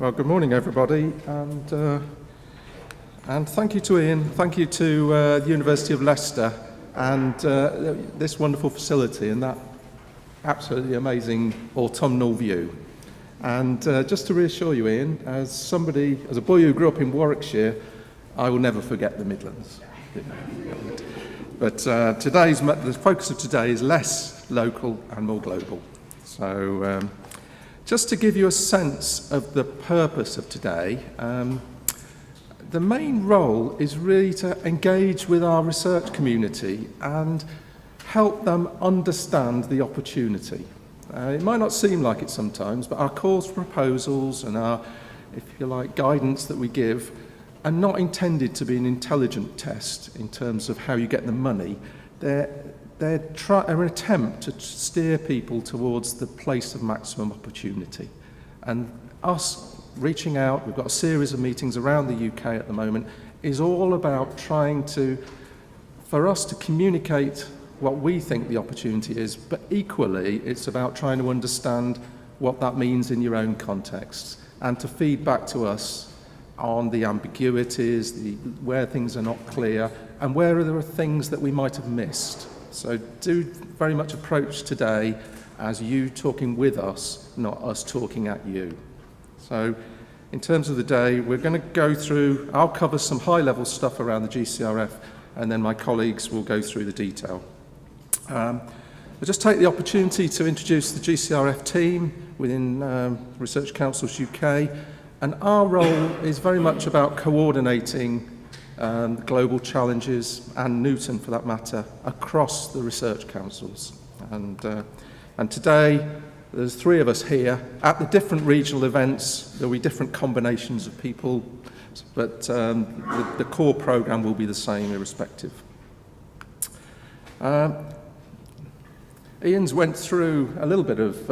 Well, good morning, everybody, and thank you to Ian, thank you to the University of Leicester and this wonderful facility and that absolutely amazing autumnal view. And just to reassure you, Ian, as a boy who grew up in Warwickshire, I will never forget the Midlands. But the focus of today is less local and more global. So just to give you a sense of the purpose of today, the main role is really to engage with our research community and help them understand the opportunity. It might not seem like it sometimes, but our calls for proposals and our, if you like, guidance that we give are not intended to be an intelligent test in terms of how you get the money. They're an attempt to steer people towards the place of maximum opportunity. And us reaching out, we've got a series of meetings around the UK at the moment, is all about trying for us to communicate what we think the opportunity is, but equally it's about trying to understand what that means in your own context and to feed back to us on the ambiguities, where things are not clear, and where there are things that we might have missed. So do very much approach today as you talking with us, not us talking at you. So in terms of the day, we're going to go through, I'll cover some high-level stuff around the GCRF, and then my colleagues will go through the detail. I'll just take the opportunity to introduce the GCRF team within Research Councils UK, and our role is very much about coordinating global challenges, and Newton for that matter, across the research councils. And today, there's three of us here. At the different regional events, there'll be different combinations of people, but the core programme will be the same irrespective. Ian's went through a little bit of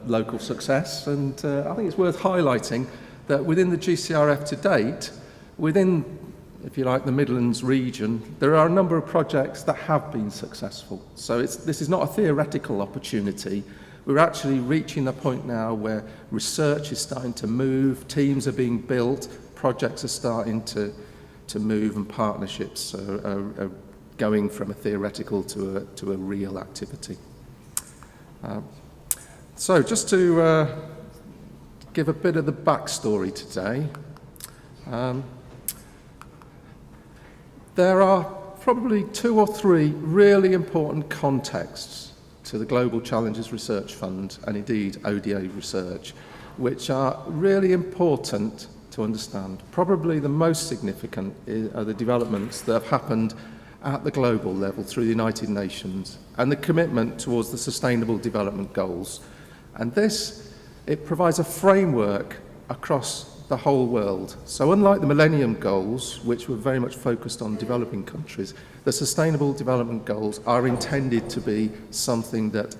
local success, and I think it's worth highlighting that within the GCRF to date, within, if you like, the Midlands region, there are a number of projects that have been successful. So this is not a theoretical opportunity. We're actually reaching the point now where research is starting to move, teams are being built, projects are starting to move, and partnerships are going from a theoretical to a real activity. So just to give a bit of the backstory today, there are probably 2 or 3 really important contexts to the Global Challenges Research Fund and indeed ODA research, which are really important to understand. Probably the most significant are the developments that have happened at the global level through the United Nations and the commitment towards the Sustainable Development Goals. And it provides a framework across the whole world. So unlike the Millennium Goals, which were very much focused on developing countries, the Sustainable Development Goals are intended to be something that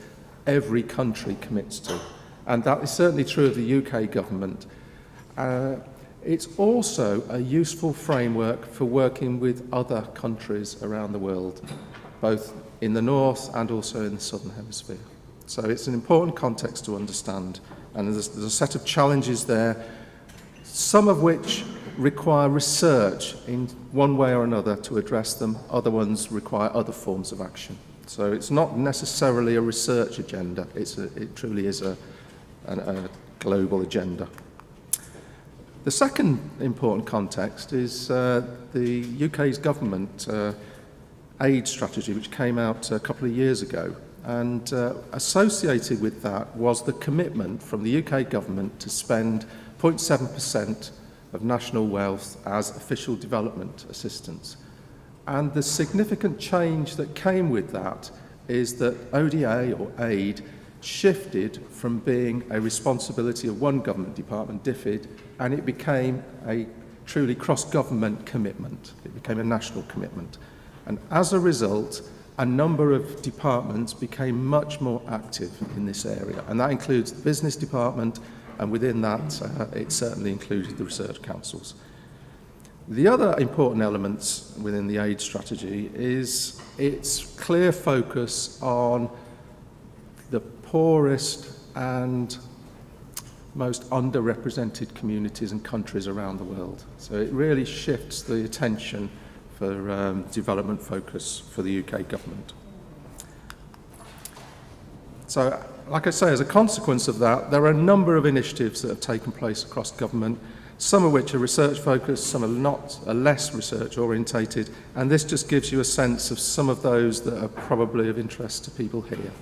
every country commits to. And that is certainly true of the UK government. It's also a useful framework for working with other countries around the world, both in the north and also in the southern hemisphere. So it's an important context to understand. And there's a set of challenges there, some of which require research in one way or another to address them. Other ones require other forms of action. So it's not necessarily a research agenda. It truly is a global agenda. The second important context is the UK's government aid strategy, which came out a couple of years ago. And associated with that was the commitment from the UK government to spend 0.7% of national wealth as official development assistance. And the significant change that came with that is that ODA, or aid, shifted from being a responsibility of one government department, DFID, and it became a truly cross-government commitment. It became a national commitment. And as a result, a number of departments became much more active in this area. And that includes the business department, and within that, it certainly included the research councils. The other important elements within the aid strategy is its clear focus on the poorest and most underrepresented communities and countries around the world. So it really shifts the attention for development focus for the UK government. So, like I say, as a consequence of that, there are a number of initiatives that have taken place across government, some of which are research focused, some are less research orientated, and this just gives you a sense of some of those that are probably of interest to people here.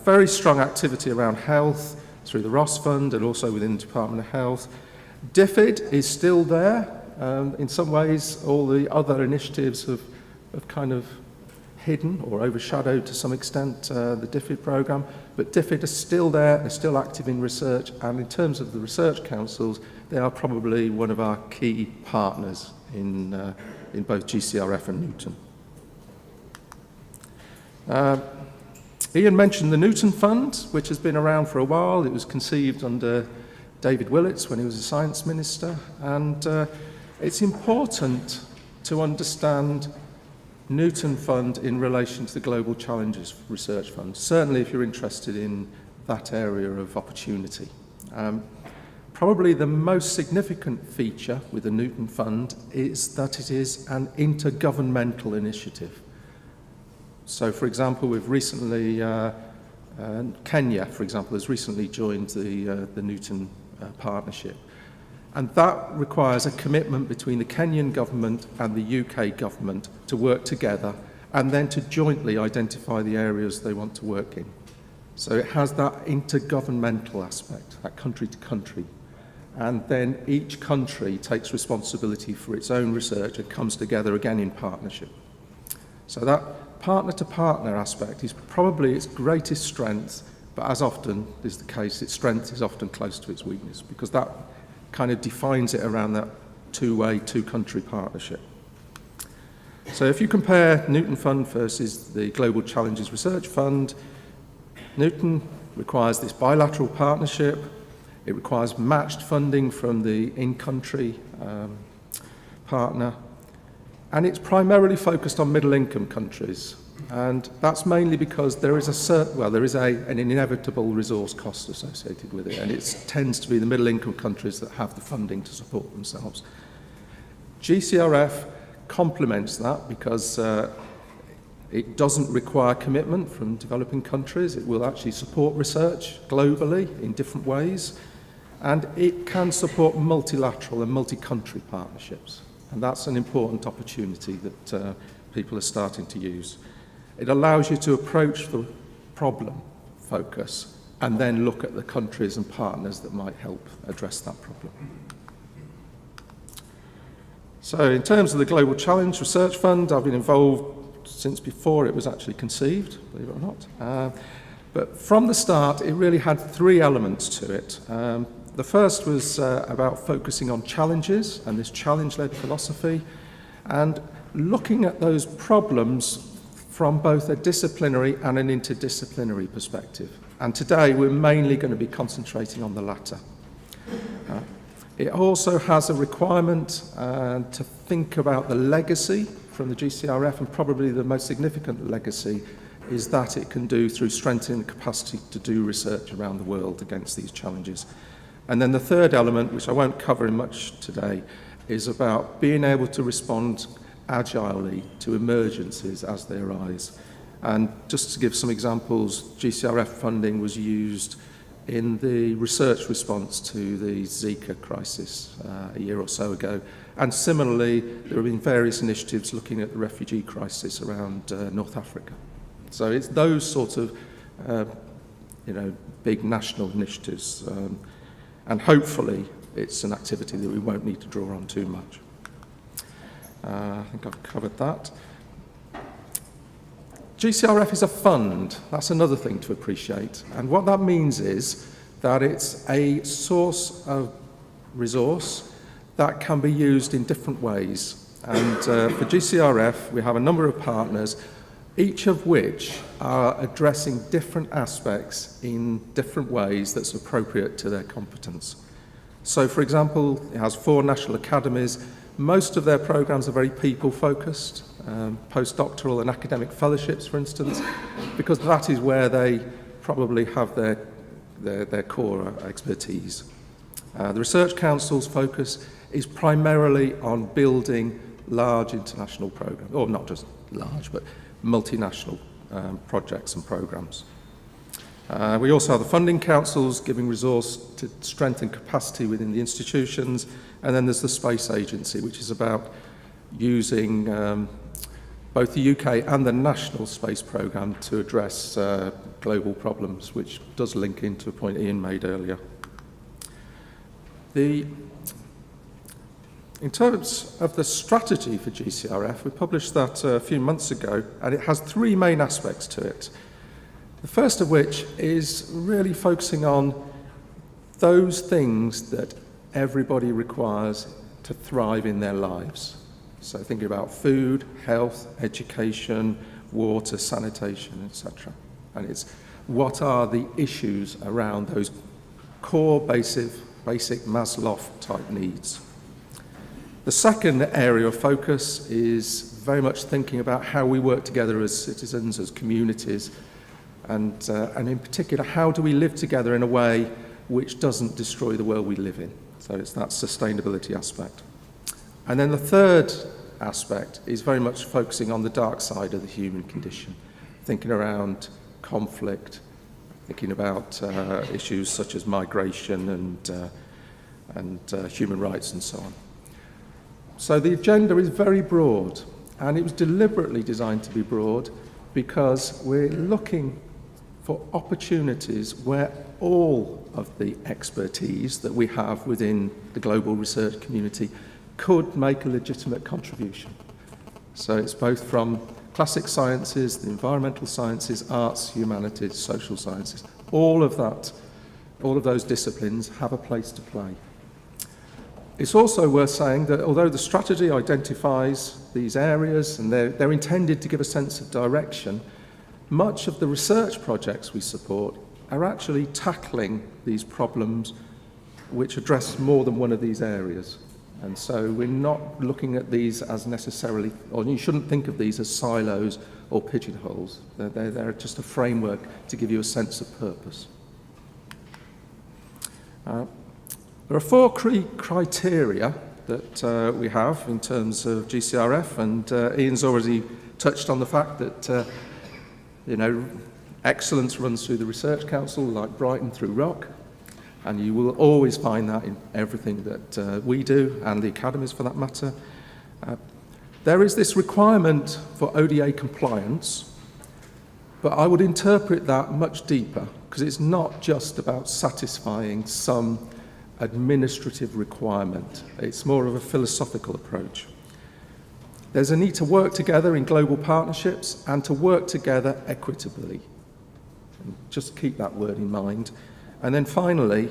Very strong activity around health through the Ross Fund and also within the Department of Health. DFID is still there. In some ways, all the other initiatives have kind of hidden or overshadowed to some extent the DFID programme, but DFID is still there, they're still active in research, and in terms of the research councils, they are probably one of our key partners in both GCRF and Newton. Ian mentioned the Newton Fund, which has been around for a while. It was conceived under David Willits when he was a science minister, and it's important to understand Newton Fund in relation to the Global Challenges Research Fund, certainly if you're interested in that area of opportunity. Probably the most significant feature with the Newton Fund is that it is an intergovernmental initiative. So, for example, we've recently, Kenya, for example, has recently joined the Newton partnership. And that requires a commitment between the Kenyan government and the UK government to work together and then to jointly identify the areas they want to work in. So it has that intergovernmental aspect, that country to country. And then each country takes responsibility for its own research and comes together again in partnership. So that partner-to-partner aspect is probably its greatest strength, but as often is the case, its strength is often close to its weakness, because that kind of defines it around that two-way, two-country partnership. So if you compare Newton Fund versus the Global Challenges Research Fund, Newton requires this bilateral partnership. It requires matched funding from the in-country partner. And it's primarily focused on middle-income countries. And that's mainly because there is an inevitable resource cost associated with it, and it tends to be the middle-income countries that have the funding to support themselves. GCRF complements that because it doesn't require commitment from developing countries. It will actually support research globally in different ways, and it can support multilateral and multi-country partnerships. And that's an important opportunity that people are starting to use. It allows you to approach the problem focus and then look at the countries and partners that might help address that problem. So in terms of the Global Challenge Research Fund, I've been involved since before it was actually conceived, believe it or not. But from the start, it really had three elements to it. The first was about focusing on challenges and this challenge-led philosophy, and looking at those problems from both a disciplinary and an interdisciplinary perspective. And today we're mainly going to be concentrating on the latter. It also has a requirement to think about the legacy from the GCRF, and probably the most significant legacy is that it can do through strengthening the capacity to do research around the world against these challenges. And then the third element, which I won't cover in much today, is about being able to respond agilely to emergencies as they arise. And just to give some examples, GCRF funding was used in the research response to the Zika crisis a year or so ago. And similarly, there have been various initiatives looking at the refugee crisis around North Africa. So it's those sorts of big national initiatives. And hopefully it's an activity that we won't need to draw on too much. I think I've covered that. GCRF is a fund. That's another thing to appreciate. And what that means is that it's a source of resource that can be used in different ways. And for GCRF, we have a number of partners, each of which are addressing different aspects in different ways that's appropriate to their competence. So, for example, it has 4 national academies. Most of their programs are very people-focused, postdoctoral and academic fellowships, for instance, because that is where they probably have their their core expertise. The Research Council's focus is primarily on building large international programs, or not just large, but multinational projects and programs. We also have the funding councils giving resource to strengthen capacity within the institutions, and then there's the Space Agency, which is about using both the UK and the national space programme to address global problems, which does link into a point Ian made earlier. In terms of the strategy for GCRF, we published that a few months ago, and it has three main aspects to it. The first of which is really focusing on those things that everybody requires to thrive in their lives. So thinking about food, health, education, water, sanitation, etc. And it's what are the issues around those core basic Maslow type needs. The second area of focus is very much thinking about how we work together as citizens, as communities, and in particular, how do we live together in a way which doesn't destroy the world we live in? So it's that sustainability aspect. And then the third aspect is very much focusing on the dark side of the human condition, thinking around conflict, thinking about issues such as migration and human rights and so on. So the agenda is very broad, and it was deliberately designed to be broad because we're looking for opportunities where all of the expertise that we have within the global research community could make a legitimate contribution. So it's both from classic sciences, the environmental sciences, arts, humanities, social sciences. All of those disciplines have a place to play. It's also worth saying that although the strategy identifies these areas and they're intended to give a sense of direction, much of the research projects we support are actually tackling these problems which address more than one of these areas. And so we're not looking at these as necessarily, or you shouldn't think of these as silos or pigeonholes. They're just a framework to give you a sense of purpose. There are four criteria that we have in terms of GCRF, and Ian's already touched on the fact that excellence runs through the Research Council, like Brighton through Rock, and you will always find that in everything that we do, and the academies for that matter. There is this requirement for ODA compliance, but I would interpret that much deeper, because it's not just about satisfying some administrative requirement. It's more of a philosophical approach. There's a need to work together in global partnerships and to work together equitably. And just keep that word in mind. And then finally,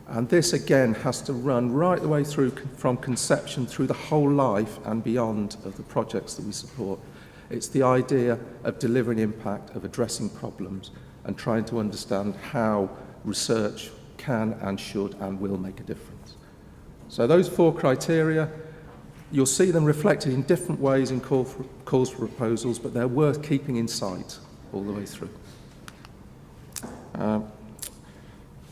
and this again has to run right the way through from conception through the whole life and beyond of the projects that we support. It's the idea of delivering impact, of addressing problems, and trying to understand how research can and should and will make a difference. So those four criteria, you'll see them reflected in different ways in calls for proposals, but they're worth keeping in sight all the way through.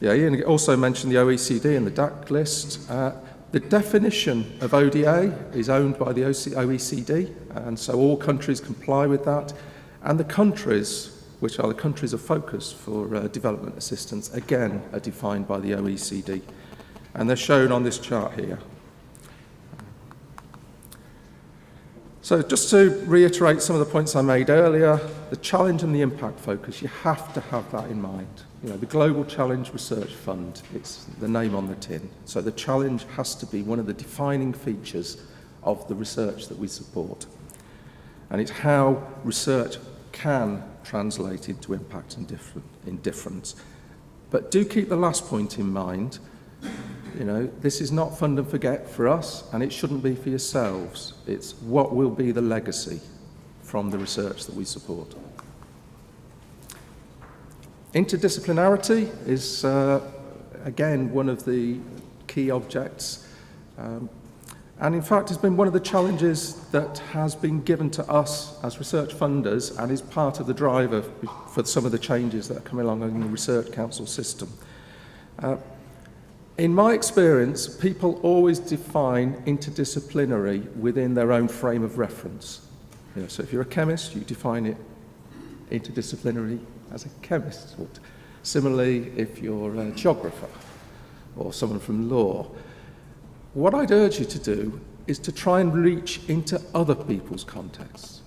Ian also mentioned the OECD and the DAC list. The definition of ODA is owned by the OECD, and so all countries comply with that. And the countries, which are the countries of focus for development assistance, again, are defined by the OECD. And they're shown on this chart here. So just to reiterate some of the points I made earlier, the challenge and the impact focus, you have to have that in mind. The Global Challenge Research Fund, it's the name on the tin. So the challenge has to be one of the defining features of the research that we support. And it's how research can translate into impact and difference. But do keep the last point in mind. This is not fund and forget for us, and it shouldn't be for yourselves. It's what will be the legacy from the research that we support. Interdisciplinarity is, again, one of the key objects. And in fact, it's been one of the challenges that has been given to us as research funders and is part of the driver for some of the changes that are coming along in the Research Council system. In my experience, people always define interdisciplinary within their own frame of reference. So if you're a chemist, you define it interdisciplinary as a chemist. Similarly, if you're a geographer or someone from law, what I'd urge you to do is to try and reach into other people's contexts,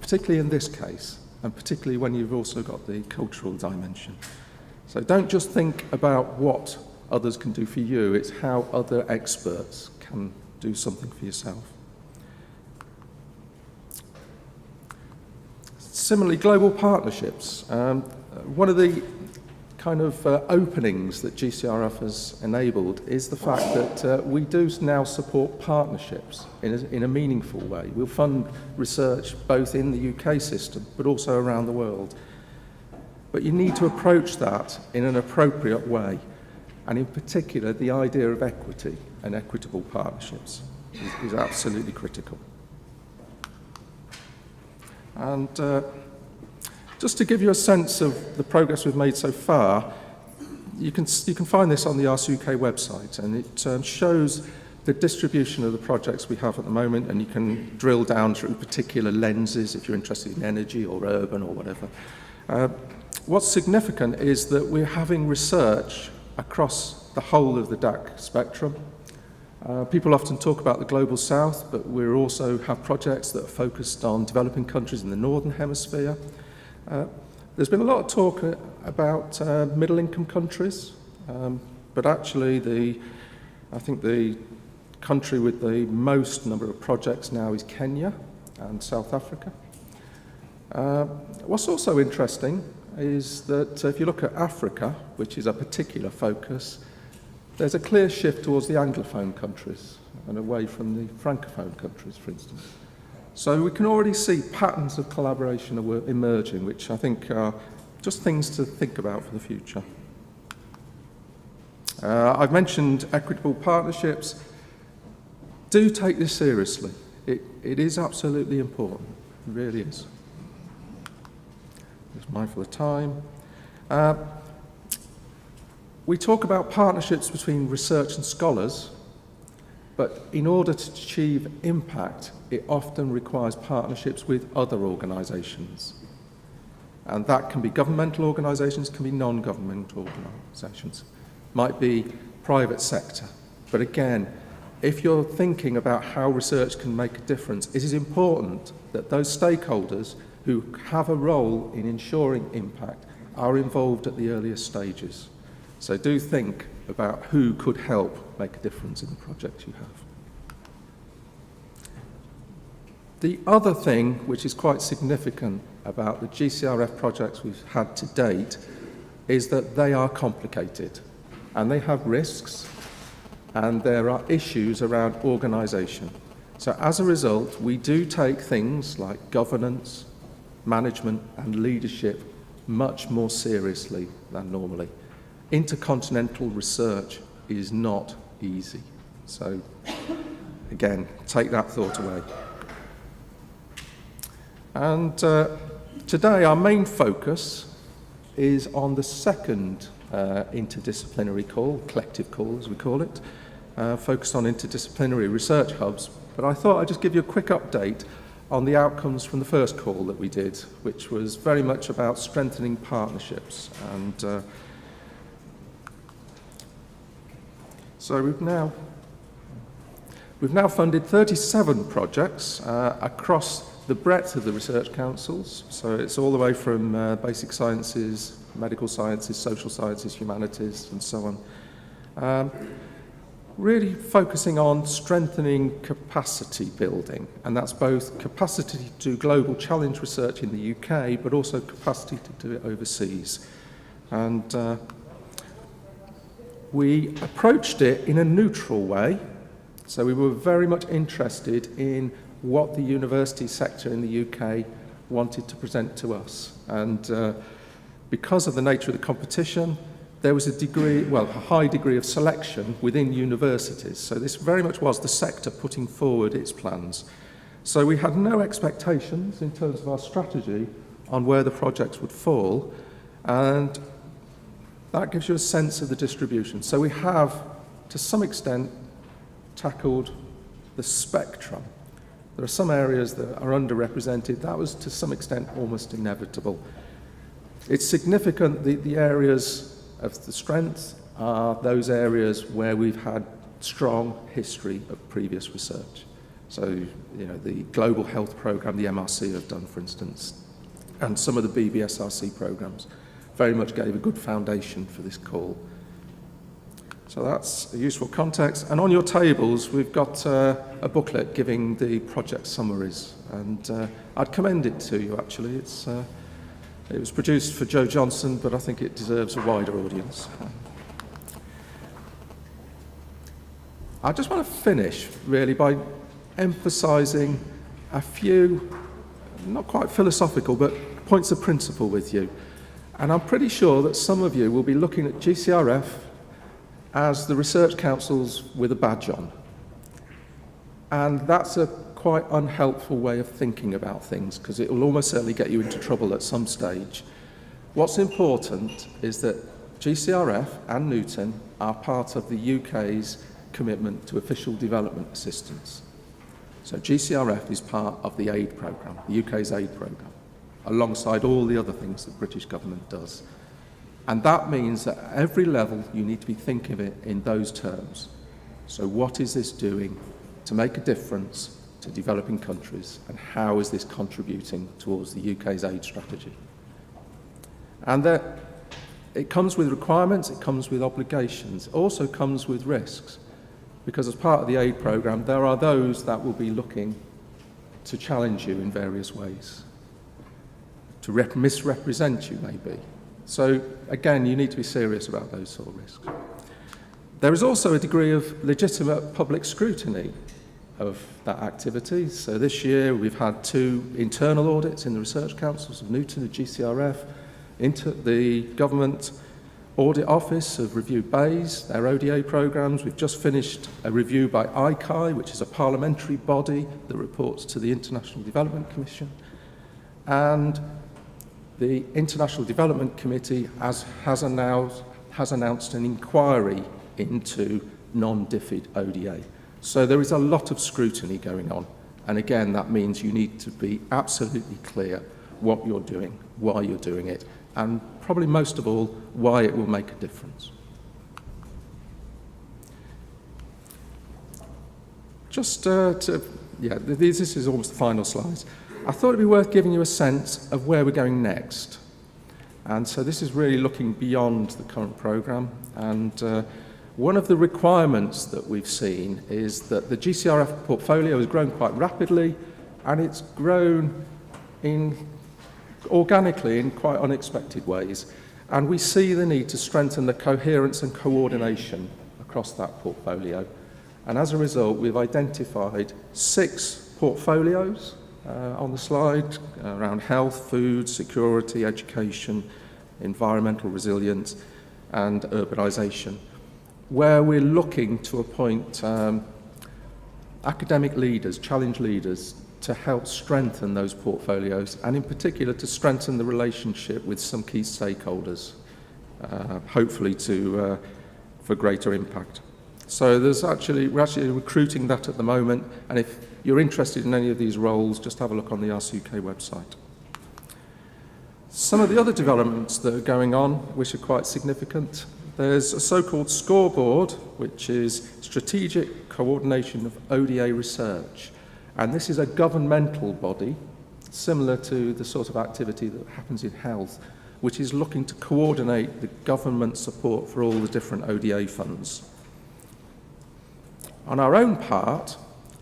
particularly in this case, and particularly when you've also got the cultural dimension. So don't just think about what others can do for you, it's how other experts can do something for yourself. Similarly, global partnerships. One of the kind of openings that GCRF has enabled is the fact that we do now support partnerships in a meaningful way. We'll fund research both in the UK system but also around the world. But you need to approach that in an appropriate way, and in particular the idea of equity and equitable partnerships is absolutely critical. And just to give you a sense of the progress we've made so far, you can find this on the Arts UK website, and it shows the distribution of the projects we have at the moment, and you can drill down through particular lenses if you're interested in energy or urban or whatever. What's significant is that we're having research across the whole of the DAC spectrum. People often talk about the Global South, but we also have projects that are focused on developing countries in the Northern Hemisphere. There's been a lot of talk about middle-income countries, but actually I think the country with the most number of projects now is Kenya and South Africa. What's also interesting is that if you look at Africa, which is a particular focus, there's a clear shift towards the Anglophone countries and away from the Francophone countries, for instance. So we can already see patterns of collaboration emerging, which I think are just things to think about for the future. I've mentioned equitable partnerships. Do take this seriously. It is absolutely important. It really is. Just mindful of time. We talk about partnerships between research and scholars, but in order to achieve impact, it often requires partnerships with other organisations. And that can be governmental organisations, can be non-governmental organisations, might be private sector. But again, if you're thinking about how research can make a difference, it is important that those stakeholders who have a role in ensuring impact are involved at the earliest stages. So do think about who could help make a difference in the projects you have. The other thing which is quite significant about the GCRF projects we've had to date is that they are complicated and they have risks and there are issues around organisation. So as a result, we do take things like governance, management and leadership much more seriously than normally. Intercontinental research is not easy. So again, take that thought away. And today our main focus is on the second interdisciplinary call, collective call as we call it, focused on interdisciplinary research hubs. But I thought I'd just give you a quick update on the outcomes from the first call that we did, which was very much about strengthening partnerships. And so we've now funded 37 projects across the breadth of the research councils. So it's all the way from basic sciences, medical sciences, social sciences, humanities, and so on. Really focusing on strengthening capacity building, and that's both capacity to do global challenge research in the UK, but also capacity to do it overseas. And we approached it in a neutral way, so we were very much interested in what the university sector in the UK wanted to present to us. And because of the nature of the competition, there was a high degree of selection within universities. So this very much was the sector putting forward its plans. So we had no expectations in terms of our strategy on where the projects would fall. And that gives you a sense of the distribution. So we have, to some extent, tackled the spectrum. There are some areas that are underrepresented. That was, to some extent, almost inevitable. It's significant that the areas of the strength are those areas where we've had strong history of previous research. So, you know, the Global Health Programme, the MRC have done, for instance, and some of the BBSRC programmes very much gave a good foundation for this call. So that's a useful context. And on your tables, we've got a booklet giving the project summaries. And I'd commend it to you, actually. It was produced for Joe Johnson, but I think it deserves a wider audience. I just want to finish, really, by emphasising a few, not quite philosophical, but points of principle with you. And I'm pretty sure that some of you will be looking at GCRF as the research councils with a badge on. And that's a quite unhelpful way of thinking about things, because it will almost certainly get you into trouble at some stage. What's important is that GCRF and Newton are part of the UK's commitment to official development assistance. So GCRF is part of the aid programme, the UK's aid programme, alongside all the other things that the British government does. And that means that at every level you need to be thinking of it in those terms. So what is this doing to make a difference to developing countries, and how is this contributing towards the UK's aid strategy? And that it comes with requirements, it comes with obligations, it also comes with risks, because as part of the aid programme there are those that will be looking to challenge you in various ways, to misrepresent you maybe. So again, you need to be serious about those sort of risks. There is also a degree of legitimate public scrutiny of that activity. So this year we've had 2 internal audits in the research councils of Newton and GCRF, into the government audit office have reviewed BEIS, their ODA programmes. We've just finished a review by ICAI, which is a parliamentary body that reports to the International Development Commission. And the International Development Committee has announced an inquiry into non-DFID ODA. So there is a lot of scrutiny going on. And again, that means you need to be absolutely clear what you're doing, why you're doing it, and probably most of all, why it will make a difference. Just this is almost the final slides. I thought it'd be worth giving you a sense of where we're going next. And so this is really looking beyond the current programme. And one of the requirements that we've seen is that the GCRF portfolio has grown quite rapidly, and it's grown organically in quite unexpected ways. And we see the need to strengthen the coherence and coordination across that portfolio. And as a result, we've identified 6 portfolios on the slide around health, food, security, education, environmental resilience, and urbanisation, where we're looking to appoint academic leaders, challenge leaders, to help strengthen those portfolios, and in particular to strengthen the relationship with some key stakeholders, hopefully for greater impact. So we're actually recruiting that at the moment, and if you're interested in any of these roles, just have a look on the RCUK website. Some of the other developments that are going on, which are quite significant, there's a so-called scoreboard, which is Strategic Coordination of ODA Research. And this is a governmental body, similar to the sort of activity that happens in health, which is looking to coordinate the government support for all the different ODA funds. On our own part,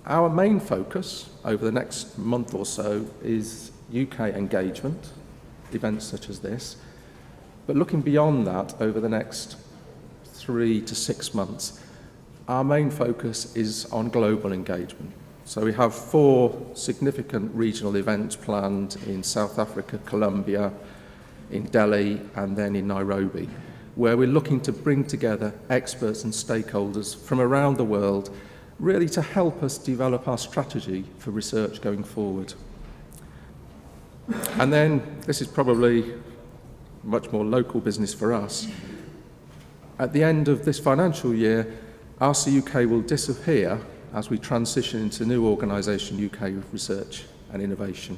our main focus over the next month or so is UK engagement, events such as this. But looking beyond that, over the next 3 to 6 months, our main focus is on global engagement. So we have 4 significant regional events planned in South Africa, Colombia, in Delhi, and then in Nairobi, where we're looking to bring together experts and stakeholders from around the world, really to help us develop our strategy for research going forward. And then, this is probably much more local business for us, At the end of this financial year, RC UK will disappear as we transition into new organisation, UK Research and Innovation.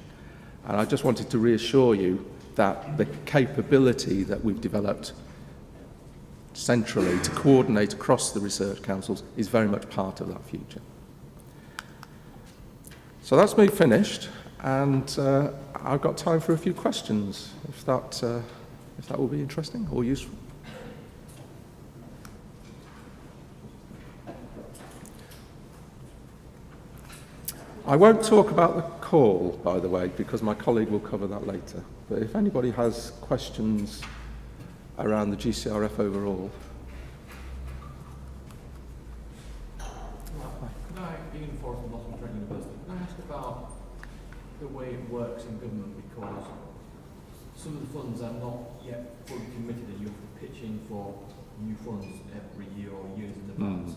And I just wanted to reassure you that the capability that we've developed centrally to coordinate across the research councils is very much part of that future. So that's me finished, and I've got time for a few questions, if that will be interesting or useful. I won't talk about the call, by the way, because my colleague will cover that later. But if anybody has questions around the GCRF overall. Can I, Ian Forrest from Leicester University, can I ask about the way it works in government, because some of the funds are not yet fully committed and you have to pitch in for new funds every year or years in advance.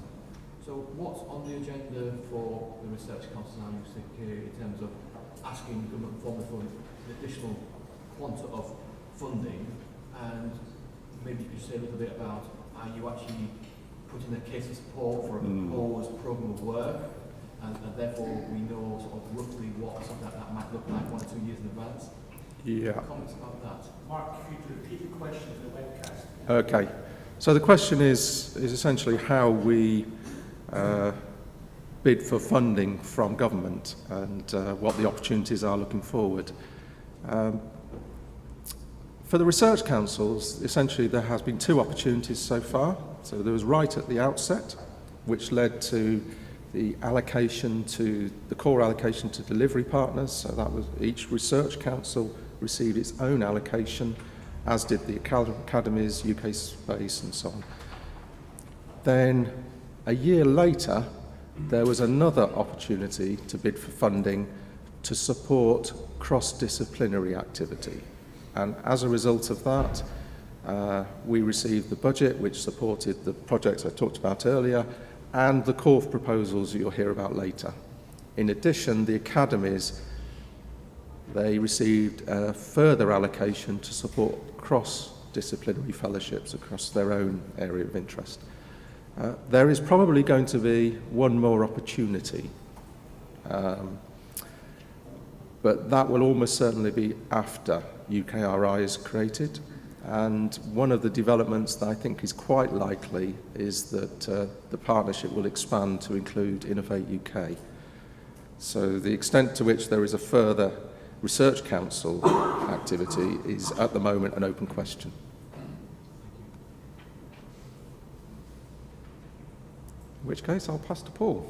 So what's on the agenda for the Research Council now, you think, in terms of asking government formally for an additional quantum of funding, and maybe you could say a little bit about, are you actually putting a case of support for a proposed programme of work, and therefore we know sort of roughly what something like that might look like 1 or 2 years in advance? Yeah. Comments about that? Mark, if you could repeat the question of the webcast. Okay. So the question is essentially how we bid for funding from government and what the opportunities are looking forward. For the research councils, essentially there has been 2 opportunities so far. So there was right at the outset, which led to the allocation to the core allocation to delivery partners. So that was each research council received its own allocation, as did the academies, UK Space and so on. Then a year later, there was another opportunity to bid for funding to support cross-disciplinary activity. And as a result of that, we received the budget, which supported the projects I talked about earlier, and the core proposals you'll hear about later. In addition, the academies, they received a further allocation to support cross-disciplinary fellowships across their own area of interest. There is probably going to be one more opportunity, but that will almost certainly be after UKRI is created. And one of the developments that I think is quite likely is that the partnership will expand to include Innovate UK. So the extent to which there is a further research council activity is at the moment an open question. In which case, I'll pass to Paul.